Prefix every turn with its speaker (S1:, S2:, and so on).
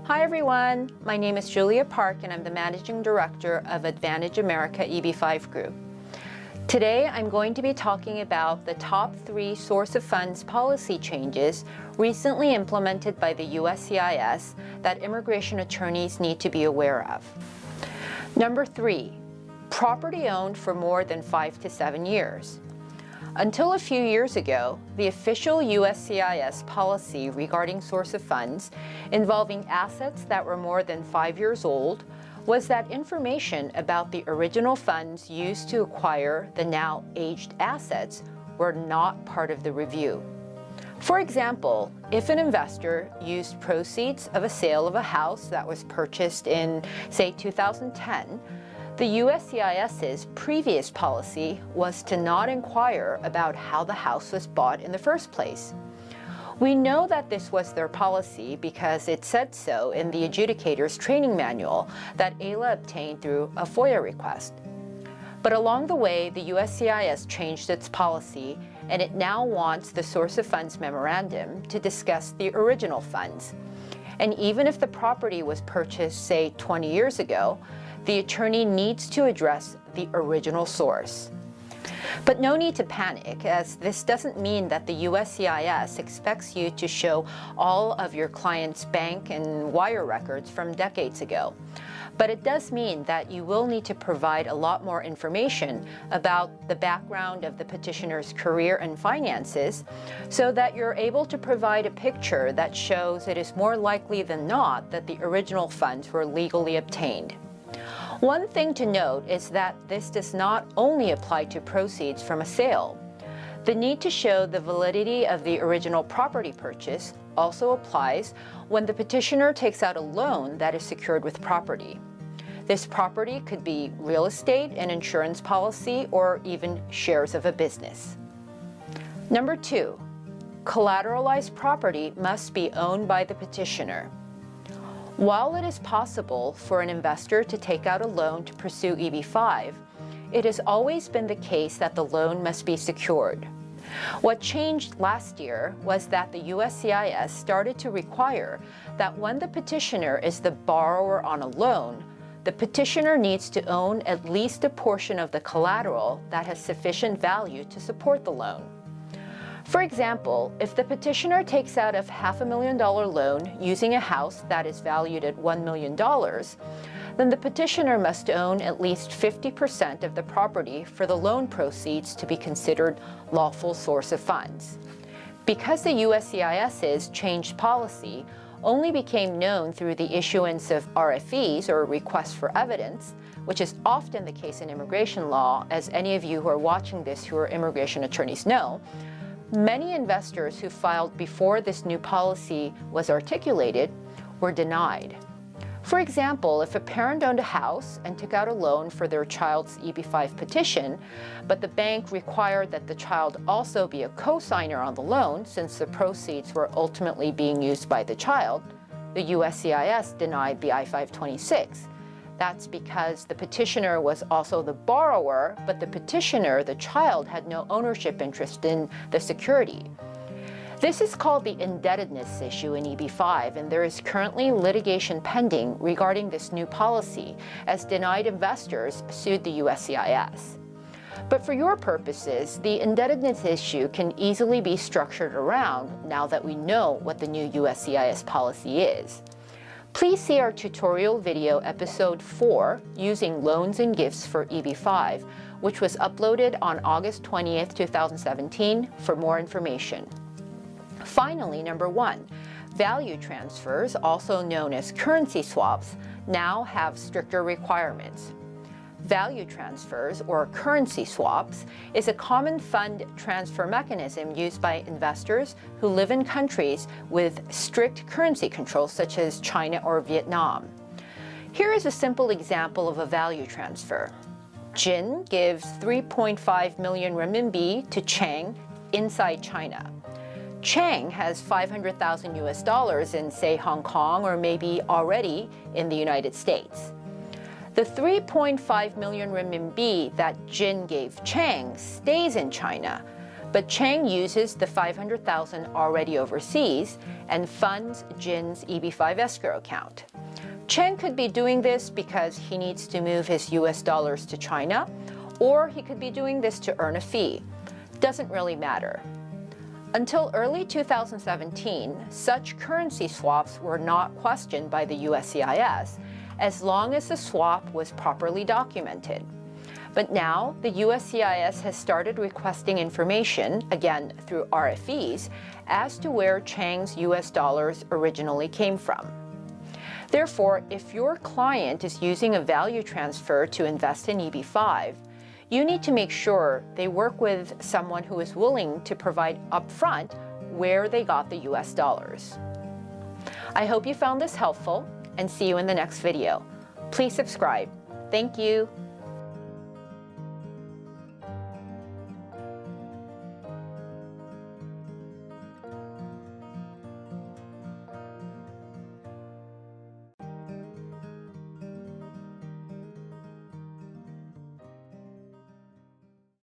S1: Hi everyone, my name is Julia Park and I'm the Managing Director of Advantage America EB-5 Group. Today I'm going to be talking about the top 3 source of funds policy changes recently implemented by the USCIS that immigration attorneys need to be aware of. Number 3, property owned for more than 5 to 7 years. Until a few years ago, the official USCIS policy regarding source of funds involving assets that were more than 5 years old was that information about the original funds used to acquire the now aged assets were not part of the review. For example, if an investor used proceeds of a sale of a house that was purchased in, say, 2010, the USCIS's previous policy was to not inquire about how the house was bought in the first place. We know that this was their policy because it said so in the adjudicator's training manual that AILA obtained through a FOIA request. But along the way, the USCIS changed its policy, and it now wants the source of funds memorandum to discuss the original funds. And even if the property was purchased, say, 20 years ago, the attorney needs to address the original source. But no need to panic, as this doesn't mean that the USCIS expects you to show all of your client's bank and wire records from decades ago. But it does mean that you will need to provide a lot more information about the background of the petitioner's career and finances so that you're able to provide a picture that shows it is more likely than not that the original funds were legally obtained. One thing to note is that this does not only apply to proceeds from a sale. The need to show the validity of the original property purchase also applies when the petitioner takes out a loan that is secured with property. This property could be real estate, an insurance policy, or even shares of a business. Number 2, collateralized property must be owned by the petitioner. While it is possible for an investor to take out a loan to pursue EB-5, it has always been the case that the loan must be secured. What changed last year was that the USCIS started to require that when the petitioner is the borrower on a loan, the petitioner needs to own at least a portion of the collateral that has sufficient value to support the loan. For example, if the petitioner takes out a $500,000 loan using a house that is valued at $1 million, then the petitioner must own at least 50% of the property for the loan proceeds to be considered lawful source of funds. Because the USCIS's changed policy only became known through the issuance of RFEs, or requests for evidence, which is often the case in immigration law, as any of you who are watching this who are immigration attorneys know, many investors who filed before this new policy was articulated were denied. For example, if a parent owned a house and took out a loan for their child's EB-5 petition, but the bank required that the child also be a co-signer on the loan since the proceeds were ultimately being used by the child, the USCIS denied the I-526. That's because the petitioner was also the borrower, but the petitioner, the child, had no ownership interest in the security. This is called the indebtedness issue in EB-5, and there is currently litigation pending regarding this new policy, as denied investors sued the USCIS. But for your purposes, the indebtedness issue can easily be structured around now that we know what the new USCIS policy is. Please see our tutorial video episode 4, Using Loans and Gifts for EB-5, which was uploaded on August 20th, 2017 for more information. Finally, number 1, value transfers, also known as currency swaps, now have stricter requirements. Value transfers, or currency swaps, is a common fund transfer mechanism used by investors who live in countries with strict currency controls, such as China or Vietnam. Here is a simple example of a value transfer. Jin gives 3.5 million renminbi to Chang inside China. Chang has 500,000 US dollars in, say, Hong Kong, or maybe already in the United States. The 3.5 million renminbi that Jin gave Chang stays in China, But Chang uses the $500,000 already overseas and funds Jin's EB-5 escrow account. Chang could be doing this because he needs to move his US dollars to China, or he could be doing this to earn a fee. Doesn't really matter. Until early 2017, such currency swaps were not questioned by the USCIS, as long as the swap was properly documented. But now, the USCIS has started requesting information, again through RFEs, as to where Chang's US dollars originally came from. Therefore, if your client is using a value transfer to invest in EB-5, you need to make sure they work with someone who is willing to provide upfront where they got the US dollars. I hope you found this helpful, and see you in the next video. Please subscribe. Thank you.